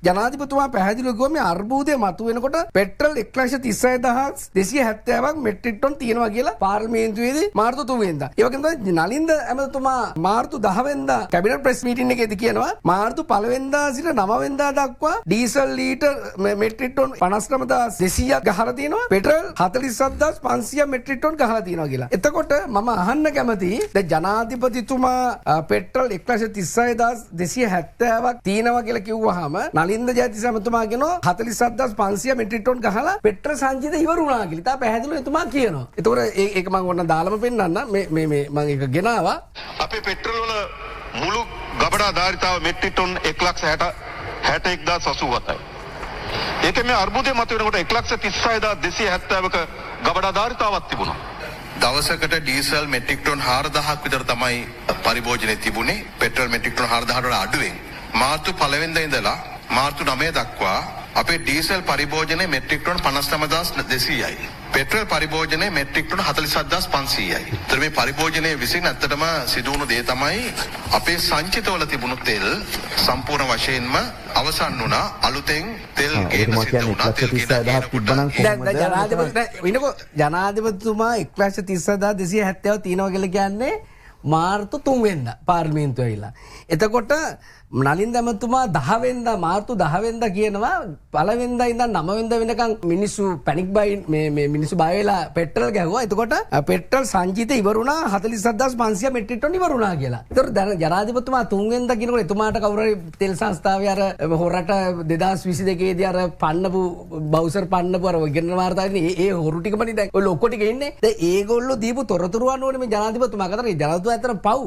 ජනාධිපතිතුමා පැහැදිලිව කිව්වා මේ අර්බුදය මතුවෙනකොට පෙට්‍රල් 1,36,270ක් මෙට්‍රික් ටන් තියෙනවා කියලා පාර්ලිමේන්තුවේදී මාර්තු 3 වෙනිදා. ඒ වගේම තමයි නලින්ද ඇමතිතුමා මාර්තු 10 වෙනිදා කැබිනට් ප්‍රෙස් මීටින් එකේදී කියනවා මාර්තු 1 වෙනිදා සිට 9 වෙනිදා දක්වා ඩීසල් ලීටර් මෙට්‍රික් ටන් 59,200ක් ගහලා තියෙනවා. පෙට්‍රල් 47,500 මෙට්‍රික් ටන් ගහලා තියෙනවා කියලා. එතකොට මම අහන්න කැමතියි දැන් ජනාධිපතිතුමා පෙට්‍රල් 1,36,270ක් තියෙනවා කියලා කිව්වහම නලින්ද ජයතිස්ස ඇමතුමා කියනවා 47,500 මෙට්‍රික් ටන් ගහලා පෙට්‍රල් සංචිත ඉවර වුණා කියලා. තා පැහැදිලිව එතුමා කියනවා. එතකොට ඒක මම ඔන්න දාලම පෙන්නන්න මේ මම ඒක ගෙනාවා. අපේ පෙට්‍රල් වල මුළු ගබඩා ධාරිතාව මෙට්‍රික් ටන් 1,61,87යි. ඒකේ මේ අර්බුදය මතුවෙනකොට 1,36,270ක ගබඩා ධාරිතාවක් තිබුණා. දවසකට ඩීසල් මෙට්‍රික් ටන් 4,000ක් විතර තමයි පරිභෝජනය තිබුණේ. පෙට්‍රල් මෙට්‍රික් ටන් 4,000කට වඩා අඩුවෙන්. මාර්තු 1 වෙනිදා ඉඳලා මාර්තු 9 දක්වා අපේ ඩීසල් පරිභෝජනය මෙට්‍රික් ටන් 59,200යි. පෙට්‍රල් පරිභෝජනය මෙට්‍රික් ටන් 47,500යි. ඒතර මේ පරිභෝජනයේ විසින් ඇත්තටම සිදු වුණු දේ තමයි අපේ සංචිතවල තිබුණු තෙල් සම්පූර්ණ වශයෙන්ම අවසන් වුණා. අලුතෙන් තෙල් ගේන්න සිද්ධ වුණා. තෙල් ජනාධිපතිතුමා 1,36,270 තියෙනවා කියලා කියන්නේ මාර්තු 3 වෙනිදා පාර්ලිමේන්තුව ඇවිල්ලා. එතකොට නලින්ද ඇමතුමා 10 වෙනිදා මාර්තු 10 වෙනිදා කියනවා 1 වෙනිදා ඉඳන් 9 වෙනිදා වෙනකන් මිනිස්සු පැනික් බයි මේ මිනිස්සු බය වෙලා පෙට්‍රල් ගැහුවා. එතකොට පෙට්‍රල් සංචිත ඉවර වුණා 47,500 මෙට්‍රික් ටන් ඉවර වුණා කියලා. ඒතකොට දැන් ජනාධිපතිතුමා 3 වෙනිදා කියනකොට එතුමාට කවුරු හරි තෙල් සංස්ථාවේ අර හොරට 2022 දී අර පන්නපු බවුසර් පන්නපු අර ගෙන්න වාර්තාවේදී ඒ හොරු ටිකමනේ දැන් ඔය ලොක්කො ටික ඉන්නේ. දැන් ඒගොල්ලෝ දීපු තොරතුරු අනුවනේ මේ ජනාධිපතිතුමා කතරේ ජනාධිපතිතුමා අතර පව්